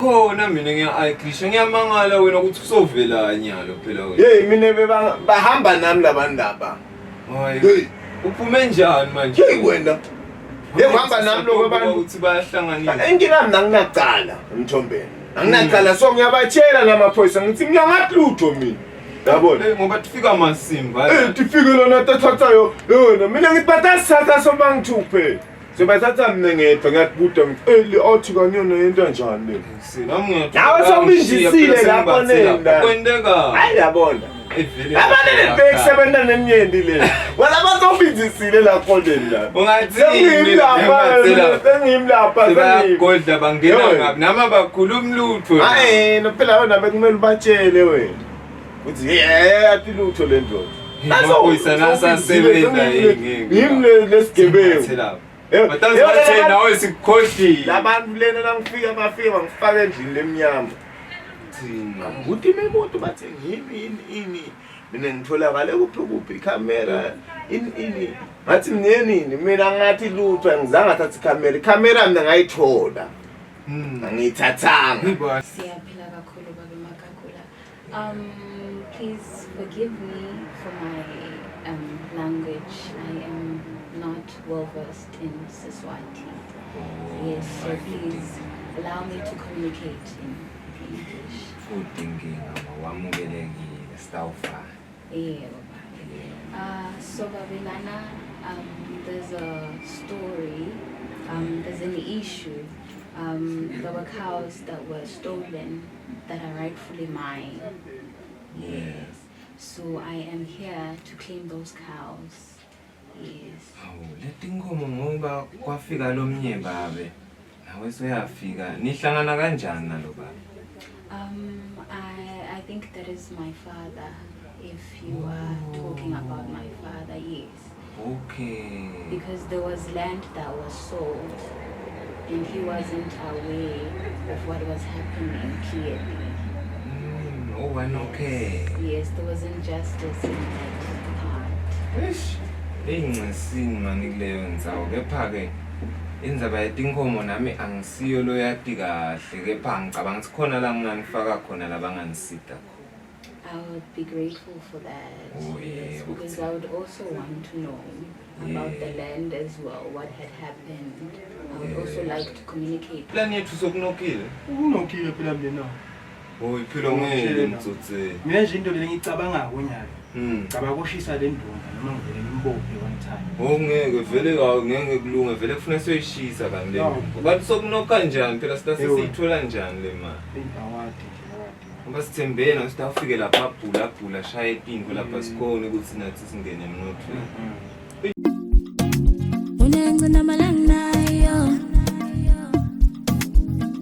Khona mina ngiya-agrisha ngiyamangala wena ukuthi kusovela nyalo phela wena. Hey mina bahamba nami labantu laba. Hayi. Uphume njani manje? Hey wena. Uhamba nami lokho abantu ukuthi bayahlanganisa. Inkinga mina nginacala emthombeni. Anginacala so ngiyabatshela namaphoyisa ngithi mina ngahlutho mina. Yabona ngoba tifika masimba. Tifike lona tathathayo yona mina ngithi batasatha so bangithuphe. Sebathatha mina ngedwa ngiyabuda ngithi othi kanyona yento njani le. Sinami ngiyathi. Nawe sombindisile lapho nenda. Kwendeka. Hayi yabona. Abane bekusebenta nemnyendi le. Wala bazombindisile lapho nenda. Ungathi sengimlapha sebagodla bangena ngapi nama bakhuluma lutho. Hayi no phela wena bekumele ubatshele wena. Uthi athi lutho le ndoda. Nasoyisana sasebenza yini. Ngimle lesigebengu. Batazithe nawe sikhohli. Labantu lena langifika bafika bangifaka endlini lemnyama. Thina ukuthi mebuthi bathi ini mina ngitholakale kuphi ikhamera ini bathi nini mina ngathi lutho ngizange thatha ikhamera mina ngayithola angiyithathanga. Siyaphila kakhulu baba Makakula. Please forgive me for my language. I am not well versed in Siswati. Yes, so please allow me to communicate in English. Good thinking, wamukelekile stawfa. Yeah, Baba. So Babilana, there's a story, there's an issue. There were cows that were stolen that are rightfully mine. Yes. So I am here to claim those cows. Yes. Letinkomo ngoba kwafika lo mnyebabe. Nawe soyafika. Nihlangana kanjani nalo baba? I think that is my father. If you are talking about my father, yes. Okay. Because there was land that was sold and he wasn't aware of what was happening clearly. Oh, and okay. Yes, there was injustice in that part. Eyinxesini mani kuleyo ndzawo kepha-ke indzaba yetinkomo nami angisiyo loyati kahle kepha ngicabanga ukuthi khona la nginganifaka khona labanganisida khona. I would be grateful for that. Oh, yes, because I would also want to know about the land as well, what had happened. I would also like to communicate. Plan yethu sokunokile. Ukunokile phela mina. Oh, iphilo ngeke mtsotse. Mina nje into le ngicabanga ngonyalo. Ngicabanga ukushisa le ndonga noma ngivele ngimbophe one time. Oh ngeke vele ngeke kulunga vele kufuna soyishisa kanti le. Kanti sokunoka kanjani phela sithola njani le mali? Awadi. Ngoba sithembena sitafike lapha bhula shaya itingo lapha sikhona ukuthi nathi singene emnothweni. Unengcina malangnayo.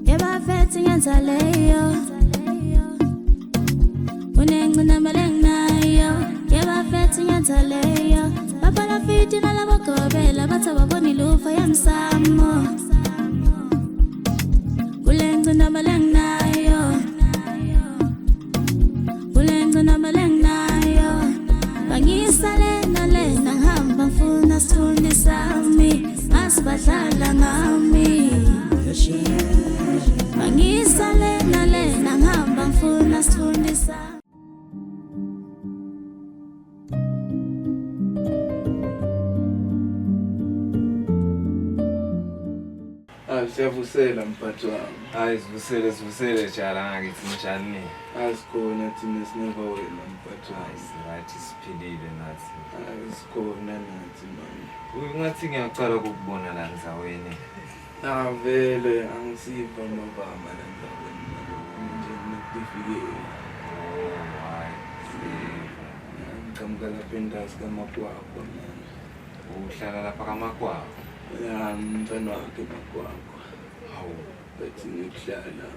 Yeba fethi yenza leyo. Unengcina malangnayo. Yeba fethi yenza leyo. Baba la fiti na labo gobela batha baboni lufa yamsamo. Ulengcina malangnayo. Bangisale nalena ngihamba ngifuna sithunde sami masibadlala ngami bangisale nalena ngihamba ngifuna sithunde sami Siyavusela mphathi wami. Hayi sivusele jala ngakithi njani? Asikhona thina sineva wena mphathi wami. Singathi siphilile nathi. Asikhona nathi mama. Ungathi ngiyacala ukubona la ngizaweni. Vele angisiva mabama la ndaweni nje ngifikile. Oh, hayi. Ngiqhamuka lapha endazi kaMakwakho. Uhlala lapha kaMakwakho. Ya mntwana wakhe Makwakho. Hawu, Bethi ngihlala.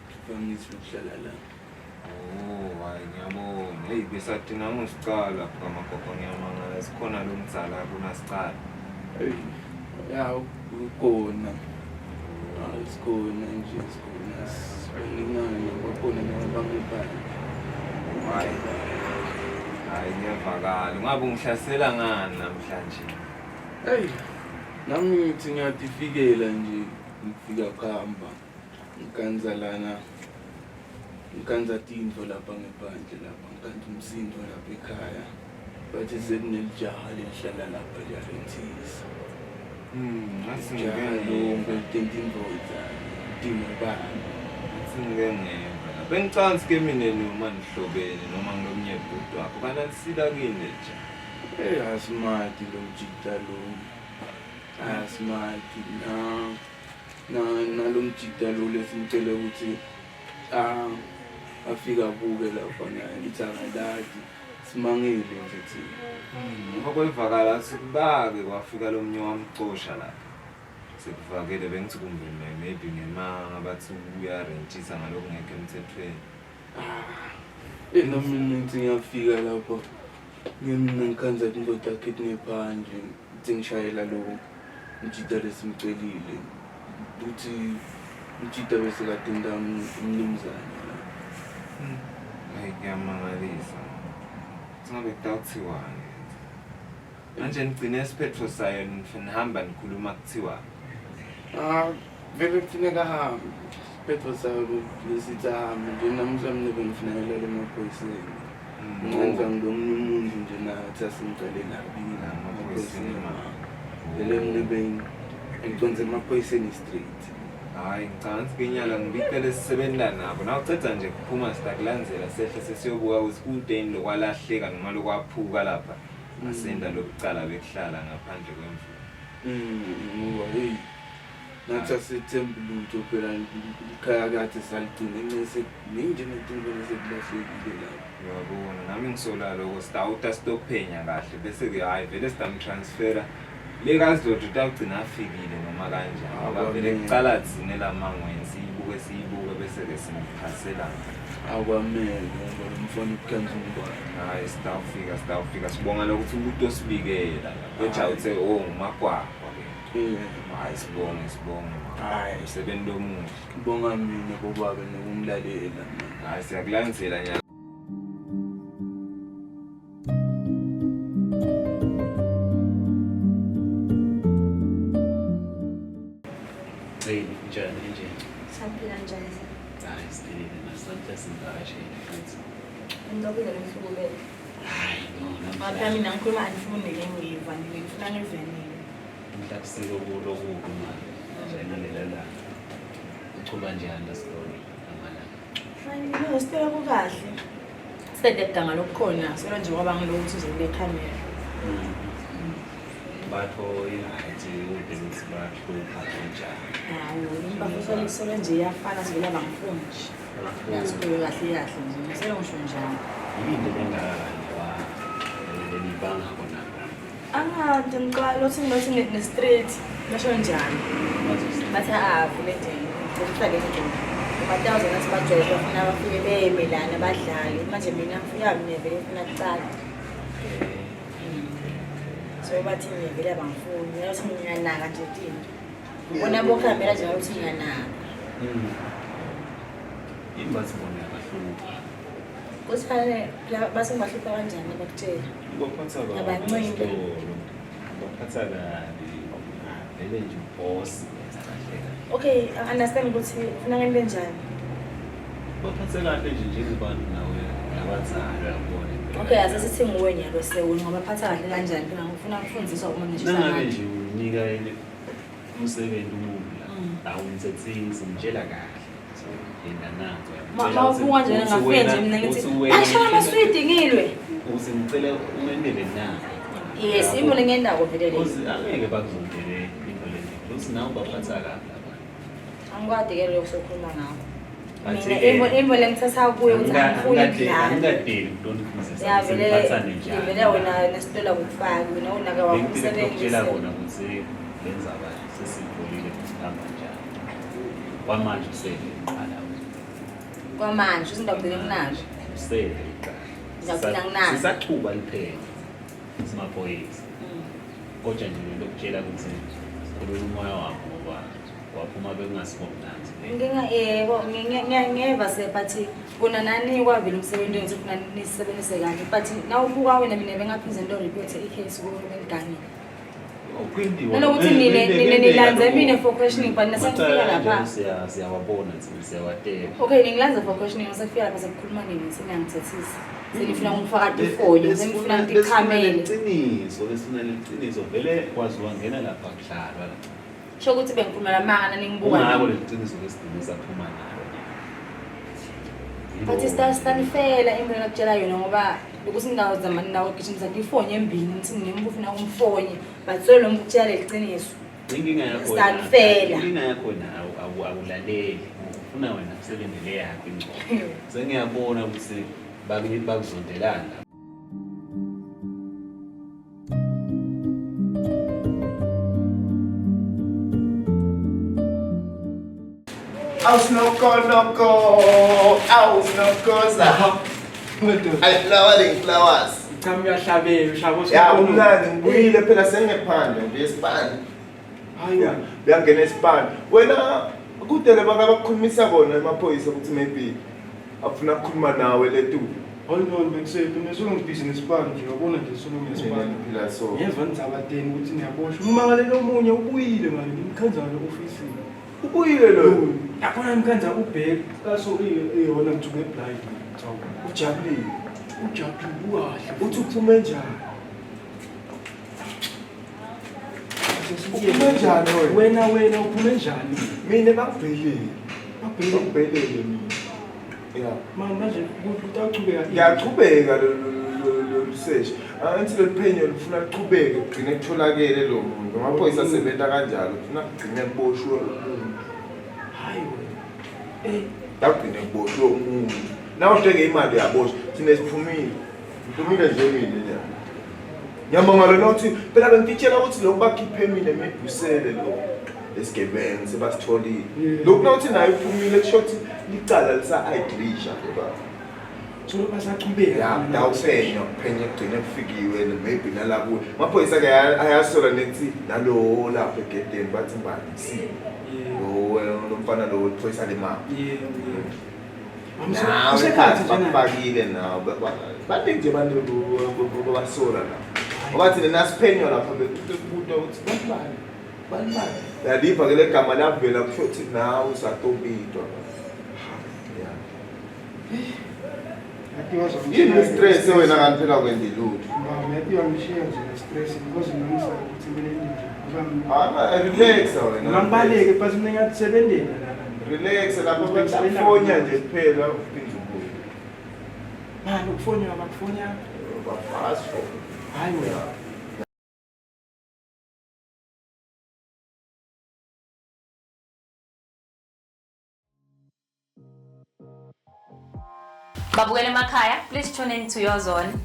Ngifangise ukuhlala la. oh, hayi ngiyabona. Hey besathi nami usicala lapha kaMakwakho ngiyamangala sikhona lo mtsala kunasicala. Hey. Ya ukhona. Sikhona nje sikhona. Ngingani bakhona nabangibani. Hayi ngiyavakala. Ngabe ungihlasela ngani namhlanje? Hey. Nami ngithi ngiyazifikela nje ngifika khamba. ngikanza lana ngikanza tintfo lapha ngephandle lapha ngikanza umsindo lapha ekhaya bathi sekunelijaha lihlala lapha liyarentisa ngijalonke litenta imboza timabana Singengeva. Bengicanga ke mina noma nihlobene noma nginomnye ibhuti wakho kana lisila kini nje. Asimati lo mjita lo. Asimati na lo mjita lo lesimcela ukuthi afika buke lapha naye ngithangaladi simangele nje thina. Ngokwevakala sikubake kwafika lo mnye wamcosha lapha. Sekuvakele bengithi kumbe maybe ngemanga bathi uyarentisa ngalokho ngeke emthethweni. Nami ngithi ngiyafika lapho ngimkhanza indoda yakhe ngephandle ngithi ngishayela lo mjita lesimcelile uthi mjita bese kade ndami umnumzane la. Hayi kuyamangalisa. Singabe kutawuthiwani. Manje nigcine esiphetho sayo nihamba nikhuluma kuthiwa. Vele kufuneka hambe Petro sayo lesithi hambe nje namhlanje bengifanele emaphoyiseni ngenza ngomnye umuntu nje nathi asimcele nabini amaphoyiseni vele mina bengiconze emaphoyiseni straight. Hayi ngicabanga ukuthi kenyala ngibikele sisebenza nabo nawuceda nje kuphuma sitakulandzela sehle sesiyobuka usikudeni lokwalahleka noma lokwaphuka lapha asenda lokucala bekuhlala ngaphandle kwemfundo. Ngoba hey nathi asithembe lutho phela ikhaya kade saligcina nese ninje netinto sekulahlekile lapho. Uyabona nami ngisola lokho sitawuta stophenya kahle bese ke hayi vele sitamtransfera lekazi lo tutagcina afikile noma kanjani ngoba vele kucala dzine lamangweni siyibuke bese ke simphasela Akwamele ngoba umfana ukukhanza umbani. hayi sitawufika sibonga lokuthi umuntu osibikela kweja uthe ngumagwagwa ke hayi sibonge Hayi umsebenzi lomuhle ngibonga mina bobaba nokumlalela. hayi siyakulandzela nya Hey, njani nje? Saphila njani? Hayi, siphilile nasonke sivakashele futhi. Ngizobile ngifukubele. Hayi, no, Ngapha mina ngikhuluma andifundi ke ngiva ngifuna ngivenile. Mhlawumbe lokubi mali. Njengelela la. Uchuba njani la story amalanga? Fine, no, sitela kukahle. Sitede kuganga lokukhona, selo nje kwaba ngilokuthi uzele camera. Batho ingathi ubhekisa batho kanjani. Hayi, bafuna selo nje yafana sivela bangifundi. Yasikuyo kahle nje. Selo ngisho njalo. Yini lengakalewa lebanga khona. Angathi ngiqala uthi ngithi ne-street nasho njani. Batha vele nje ngifuna nje. Ama-1000 athi bajwayele bafuna bafike beyemelana badlale. Manje mina ngifika mina vele ngifuna kucala. So bathi mina vele abangifuni. Yathi ngiyanaka nje tinto. Ngibona bokhambela nje ukuthi ngiyanaka. Yini basibona abahlupha. Kusifane base ngibahlupha kanjani bakutshela. Ngophatha Abancane. Ngophatha kabi. Vele nje boss kahle. Okay, I understand ukuthi ufuna ngente njani. Baphathe kahle nje njengobantu nawe abazali yabona. Okay, asesithi nguwe nyalo sewona ngoba phatha kahle kanjani phela ngifuna ukufundiswa uma nje Nangabe samanje. nje unika umsebenzi umula. Awumthethisi simtshela kahle. So yena nazo. Mawufunga nje ngafike nje mina ngithi ashona amaswidi ngilwe. Uzimcela umenele na. Yes, imo lengendako vele le. Uzi angeke bakuzondele into le. Uzi nawe baphatha kahle. Angikade ke lokho sokhuluma ngawo. Bathi Mina imo lengithatha kuyo ukuthi angifuni ukudlala. Angadeli ukudonifisa. Ya vele wena nesitola ukufaka wena unaka wakho umsebenzi. Ngikutshela kona ukuthi lenza abantu sesibolile kusihamba njani. Kwamanje usele iqala. Kwamanje usindabule kunazo. Usele Ngiyafuna nginazo. Sisachuba liphela. Simaphoyisa. Kodwa nje lokutshela ukuthi sikhulula umoya wakho ngoba waphuma bekungasibonanzi. Yebo ngiyeva sephathi kuna nani kwavela umsebenzi wenze ufuna nisebenzise kahle but nawubuka wena mina bengaphinde ndo report icase kulo ngani nanokuthi nilanze mina for questioning but nasengifika lapha siyawabona siyawatela. okay ningilanza for questioning nasengifika lapha sekukhuluma nini seniyangithethisa senifuna ungifaka ifonyo senifuna ngikhamele iqiniso lesinaleqiniso vele kwaziwa ngena lapha kuhlalwa la sho ukuthi bengikhuluma lamanga ningibuka ngako leqiniso lesidingo saphuma nalo but istanifela into engakutshela yona ngoba ukuthi indawo zamani nawo gijimisa ifonyo embili nithi ngemufuna umfonye but so lo mukutshela leqiniso inkinga yakho Stanifela. inkinga yakho nawo awulaleli ufuna wena kusebenzele yakho ingcono sengiyabona ukuthi bakuzondelana. Flowers. Cha uyahlabela ushabo Ya umnandi ngibuyile phela sengephandle ngesipani. hayi Uyangena esipani. Wena kudele bakakhulumisa bona emaphoyisa ukuthi maybe afuna ukukhuluma nawe lethu. hayi no bekusephi mesuke ngibhizinisi plan nje uyabona nje solo ngesipani Phela so. ngeva ngizabateni ukuthi niyaboshwa umangalelo omunye ubuyile ngale imkhanzana ofisini Ubuyile lo. yabona imkhanzana ubhek kaso eyona ngithuke blind thawu Ujabulile. ujabulile ukahle Uthi uphume njani? Uphume njani wena? wena uphume njani Mina bangibhelile. Bangibhelile mina. Yeah. manje utachubeka Ngiyachubeka lo research. Angithi lo phenyo lifuna lichubeke kugcine kutholakele lo muntu. Amaphoyisa asebenza kanjalo ufuna kugcine kuboshwe umuntu. hayi Dagcine kuboshwe umuntu. Nawu hleke imali yaboshwa thina siphumile. Siphumile nje mina nje. Ngiyabonga lo nothi phela bengitshela ukuthi lo bakhiphe mina emebusele lo esigebengu sebasitholile. Lokhu nothi nayo iphumile kushothi licala lisa idrisha ngoba so basachubeka ya uphenya kugcine kufikiwe maybe nalabo maphoyisa ke ayasola nethi nalo lapha egedeni bathi mbani lo mfana lo phoyisa le mali usekhathi bakufakile nawo baningi nje abantu basola la ngoba thina nasiphenyo lapha bekubuta ukuthi bani yaliva ke legama lavela kusho ukuthi nawe usatobitwa yini stress wena kanti phela kwenza ilutho yapiwa ngishiya nje stress because ngiyisa ukuthi mina nje relax wena ngambaleke base mina ngiyatsebenlela la relax lapho bakufonya nje kuphela uphinde ubuye manje ukufonya abakufonya bafast for hayi wena Babukele Emakhaya, please tune in to your zone.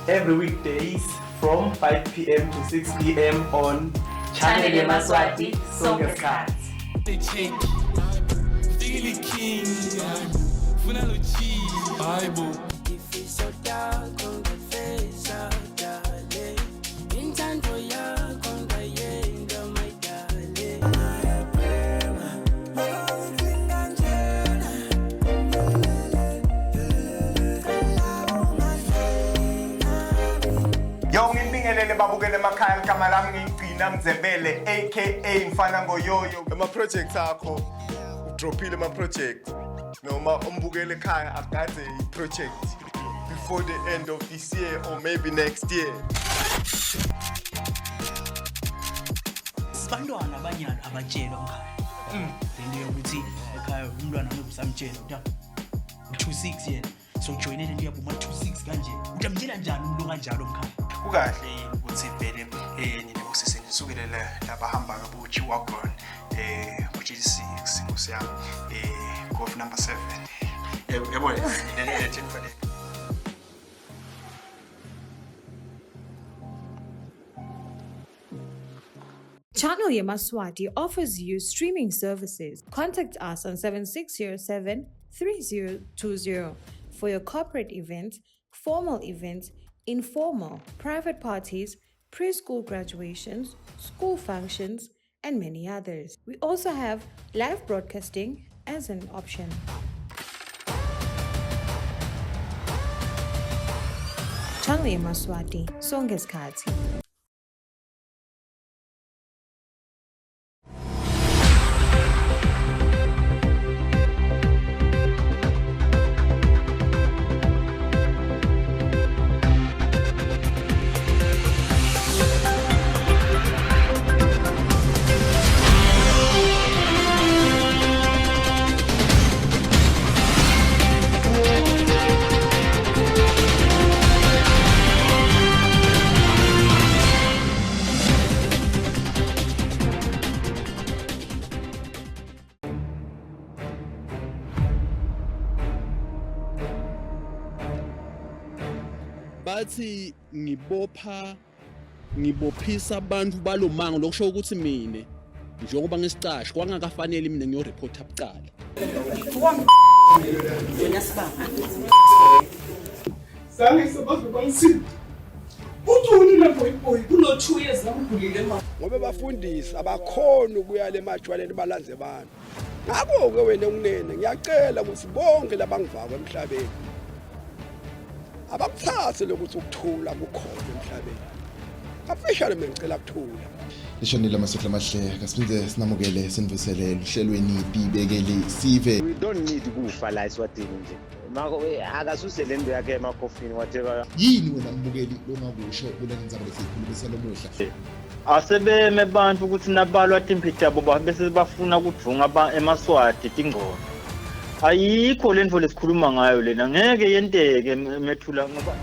Every weekdays from 5 p.m. to 6 p.m. on Channel Yemaswati, Songesikhathi. Yo ngimbingelele babukele Emakhaya igama lami ngigcina Mzebele aka Mfana Ngoyoyo ema projects akho udropile ama project noma umbukele ekhaya akade I project before the end of this year or maybe next year. Sibantwana abanyana abatshelwa mkhaya into yokuthi ekhaya umntwana usamtshela ukuthi 26 yena so joinele into yabo 26 kanje utamtshela njani umuntu kanjalo mkhaya ukahle yini ukuthi vele nina kusise nisukele labahamba kabuchi wagon ku-G6 ngosiyami golf number 7 yabona nelethi mfana. Channel Yemaswati offers you streaming services. Contact us on 7607-3020 for your corporate events, formal events, informal, private parties, preschool graduations, school functions, and many others. We also have live broadcasting as an option. Channel Yemaswati, Songesikhathi. bathi ngibophisa abantu balomango lokusho ukuthi mina njengoba ngisicashi kwangakafanele mina ngiyoreport abucala wena sibanga sangisebazo bangisi uthuni lapho iboy kulo 2 years ngikudlulile manje ngoba bafundisi abakhona ukuya le majwaleni balanze abantu ngakho ke wena unene ngiyacela ukuthi bonke labangivaka emhlabeni abakuthathe lokuthi ukuthula kukhona emhlabeni afishale mina ngicela ukuthula lishonile amasokla amahle kasiphinde sinamukele sinvuselele uhlelweni ibekele sive we don't need kufa la eSwatini nje mako akasuse lento yakhe emakhofini whatever yini wena mbukeli longakusho kule ndzaba lesikhulu besalomuhla asebeme abantu ukuthi nabalwa temperature boba bese bafuna ukudvunga emaswati tingqondo ayikho lento lesikhuluma ngayo lena ngeke yenteke methula ngoba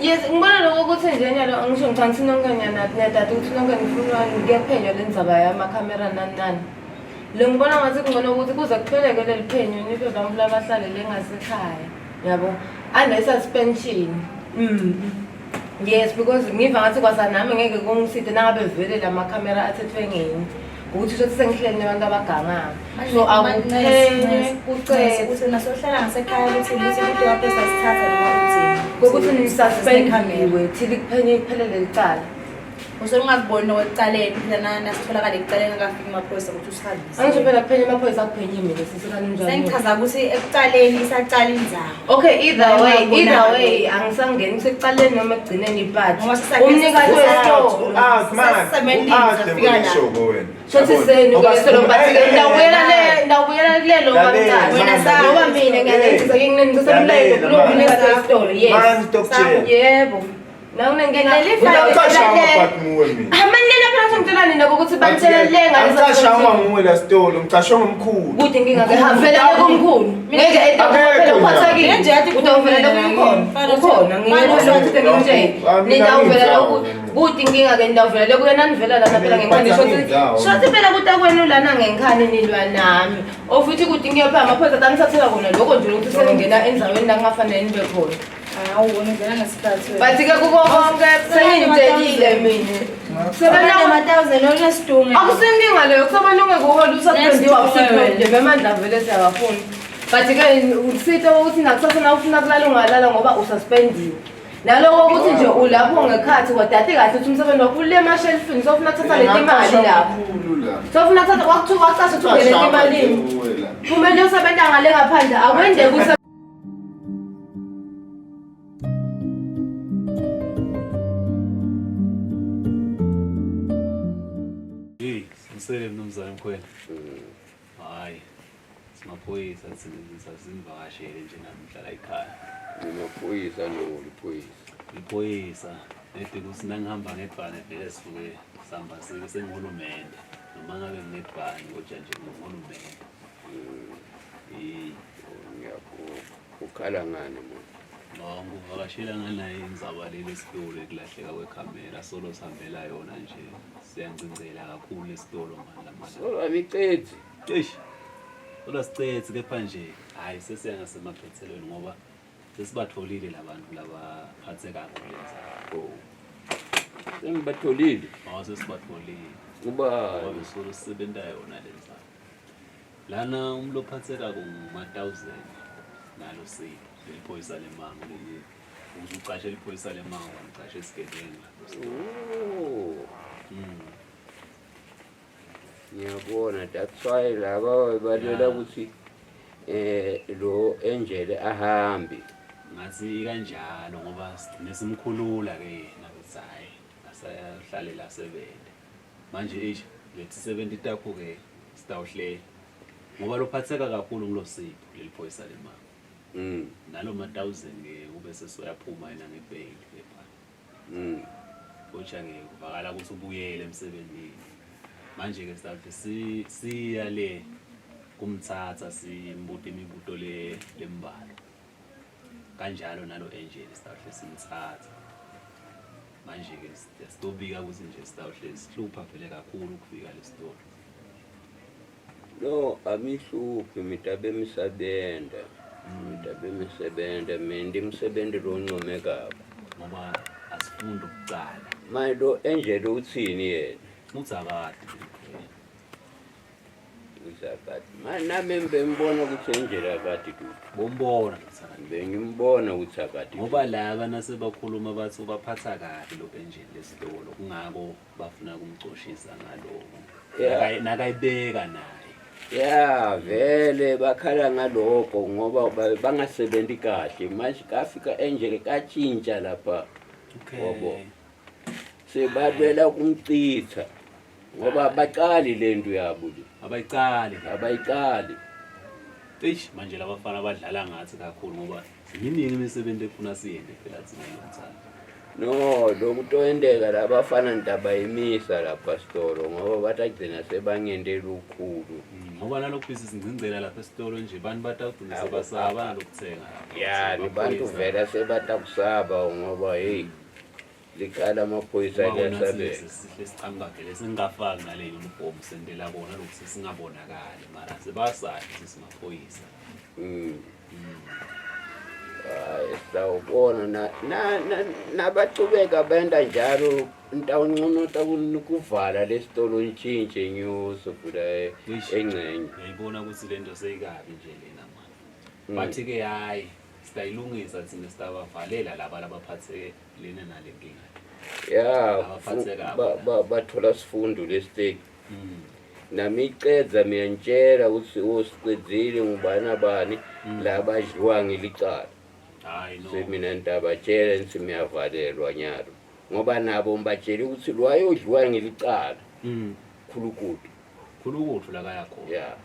Yes, ngibona lokho ukuthi nje nyalo angisho ngithanda sinonganyana netata ukuthi nongani ngifuna ngiyaphenywa lenzaba yamakhamera nani. Lo ngibona ngathi kungcono ukuthi kuze kupheleke leli phenyo nife abantu labahlalele ngasekhaya. Yabo, under suspension. Yes, because ngiva ngathi kwasanami ngeke kungisithe nangabe vele lamakhamera athethwe ngini. Ukuthi shothi sengihleli nabantu abagangayo. So akuphenye kucela ukuthi nasohlala ngasekhaya ukuthi ukuthi wapesa sithatha noma uthini. Kokuthi nisaspendiwe thili kuphenye iphelele licala. Usengakubona oqaleni phela nasitholakala ekuqaleni akafika amaphoyisa ukuthi usihambise. Angisho phela kuphenye amaphoyisa akuphenye mina sesikanjani. Sengichaza ukuthi ekuqaleni isaqala inzalo. Okay, either way angisangeni kusekuqaleni noma ekugcineni iphathi. Umnikazi wesitolo. Shothi seni ukuyeselo bathi ndawubuyela kulelo ngamntana. Ngoba mina ngiyalenza nginengisemlayelo kulo mnikazi wesitolo. Yes. Yebo. Bathi ke kuko konke senginitekile mina. Sebena ama1000 onesidunge. Akusenkinga leyo kusabona ungekuhola usaphendiwa usiphendle bemandla vele siyabafuna. Bathi ke usithe ukuthi nakusasa na ufuna kulala ungalala ngoba ususpendiwe. Naloko ukuthi nje ulapho ngekhathi wadade kahle ukuthi umsebenzi wakho ule mashelfini sofuna ukuthatha leti imali lapho. Sofuna ukuthatha kwakuthiwa kwaqasha ukuthi leti imali. Kumele usebenza ngale ngaphandle akwende kusa Sele mnumzane Mkhwena. Hayi. Simaphoyisa sisebenzisa simvakashele nje namhlala ekhaya. Ngimaphoyisa no liphoyisa. Liphoyisa. Ethi kusina ngihamba ngebhane vele sifuke sihamba sengihulumende. Noma ngabe ngebhane kodwa nje ngihulumende. Ukhala ngani mo? Ngivakashela nganayo indzaba leli esitolo ekulahleka kwekhamera solo sihambela yona nje siyancingela kakhulu esitolo manje solo amicedi eish solo sicedi kepha nje hayi sesiyangasemaphethelweni ngoba sesibatholile labantu labaphatheka kakhulu lenzaba sengibatholile sesibatholile kuba solo sisebenza yona lenzaba lana umlophatheka kuma1000 nalo sipho liphoyisa lemango leli uzuqashe liphoyisa lemango ngicashe esigebenga ngiyabona that's why laba balela ukuthi lo Angel ahambe ngathi kanjalo ngoba nesimkhulula ke yena ukuthi hayi asayahlalela 7 manje lethi 70 takho ke sitawuhlela ngoba lophatheka kakhulu ngilosipho leliphoyisa lemango nalo ma1000 ke kube sesiyaphuma yena ngebail lepha kodwa ke kuvakala ukuthi ubuyele emsebenzini manje ke sithi siya le kumthatha simbuta imibuto lembalo kanjalo nalo Angel sitawuhle simthatha manje ke sitobika ukuthi nje sitawuhle sihlupha phela kakhulu ukufika lesitolo. No, amihluphi mitabe misabenda. Mitabe misebenda mina imsebenzi lo ncomekako. Ngoba asifunda ukucala. Manje lo Angel uthini yena? Uthakade. Uthakade. Manje nami bembona ukuthi Angel akade tu. Bombona uthakade. Bengimbona uthakade. Ngoba laba nasebakhuluma bathi ubaphatha kahle lo Angel lesitolo kungako bafuna kumcoshisa ngaloko. Nakayibeka naye. Ya vele bakhala ngalokho ngoba bangasebenzi kahle manje kafika Angel katshintsha lapha ngoba sebadela kumcitha ngoba abaqali lento yabo abayiqali eish manje labafana badlala ngathi kakhulu ngoba ziningi imisebenzi efuna siyenze phela thina lomthana. No lokutoendeka labafana ntabayimisa lapha sitolo ngoba batagcina sebangende lukhulu ngoba nalokho sizingcingcela lapha esitolo nje abantu batagcina sebasaba nalokuthenga ya abantu vela sebatakusaba ngoba hey likhala amaphoyisa ayasabe sihle sicamba vele singafaki ngale uniform sendela bona lokho singabonakali mara sebasathi simaphoyisa. Sawubona nabacubeka benda njalo ntawunqonota kuvala lesitolo ntshintshe nyuso futhi engcenye ngiyibona ukuthi lento seyikabi nje lena manje bathi ke hayi sitayilungisa thina sitawavalela laba labaphatheke lena nalenkinga ya bathola sifundo lesiteki nami icedza miyantshela ukuthi osiqedzile ngubana bani labadliwa ngilicala semina ntabatshela ngithi miyavalelwa nyalo ngoba nabo mbatshela ukuthi lwayodliwa ngilicala khulukudu la kaya khona ya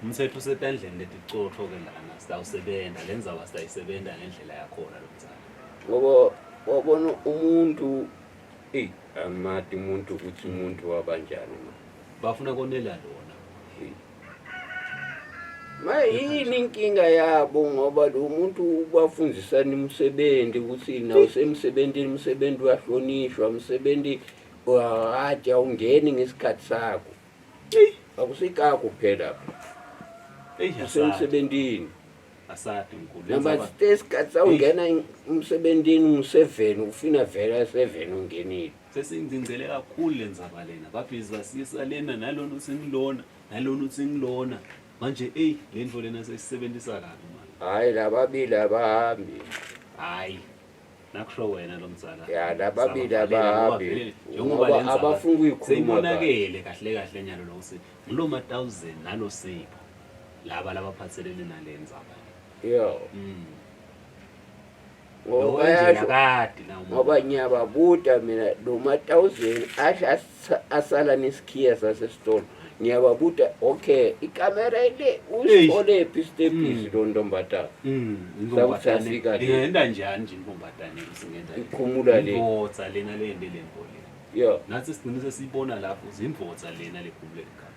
umthetho usetandleni leticotho ke lana sitawusebenza lenza wasitayisebenda ngendlela yakhona lo mthana ngoba wabona umuntu amati umuntu ukuthi umuntu wabanjani bafuna konela lona yini inkinga yabo ngoba lo muntu ubafundisana imisebenzi ukuthi nawo semsebenzini umsebenzi uyahlonishwa umsebenzi wathi awungeni ngesikhathi sakho akusikakho kuphela usemsebenzini asati inkulu noma isikhathi sawungena umsebenzini u7 ufina vela 7 ungenile sesingcingcele kakhulu lenzaba lena babhizi basisa lena nalona usingilona nalona usingilona manje lento lena sesisebenzisa kabi manje hayi lababili abahambi hayi nakusho wena lo mtsala ya lababili abahambi ngoba abafuna ukuyikhuluma seyibonakele kahle kahle nyalo lo usi ngilo ma 1000 nalo sipho laba labaphathelene nalenzaba ngoba ngiyababuta mina lo ma 1000 asala nesikhiya sasesitolo ngiyababuta okay ikamera ile usole pistepisi lo ntombatana ingombatana ngenda njani nje ingombatana usingenda ikhumula le imvotsa lena lende lemboleni nathi sigcinise siyibona lapho uzimvotsa lena lekhumule ekhaya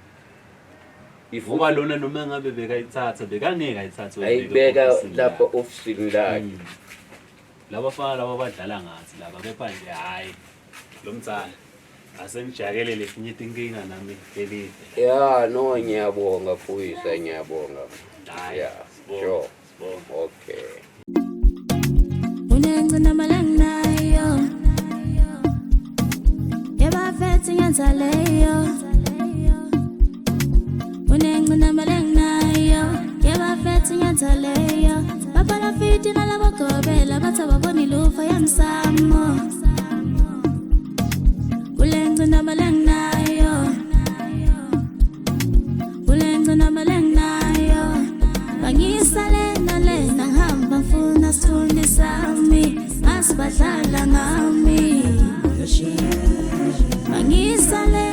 ngoba lona noma ngabe bekayithatha bekangeke ayithathe ayibeka lapha ofisini lakhe labafana laba badlala ngathi laba kepha nje hayi lo mtsala asengijakelele finye inkinga nami elide no ngiyabonga Phoyisa ngiyabonga sure okay unengcina malangnayo yabafethi ngenzaleyo unengcina malangnayo yabafethi ngenzaleyo babala fiti nalabagobela batababoni lufa yamsamo ulengcina malangnayo bangisale nalena ngihamba ngifuna sithunde sami asibadlala ngami bangisale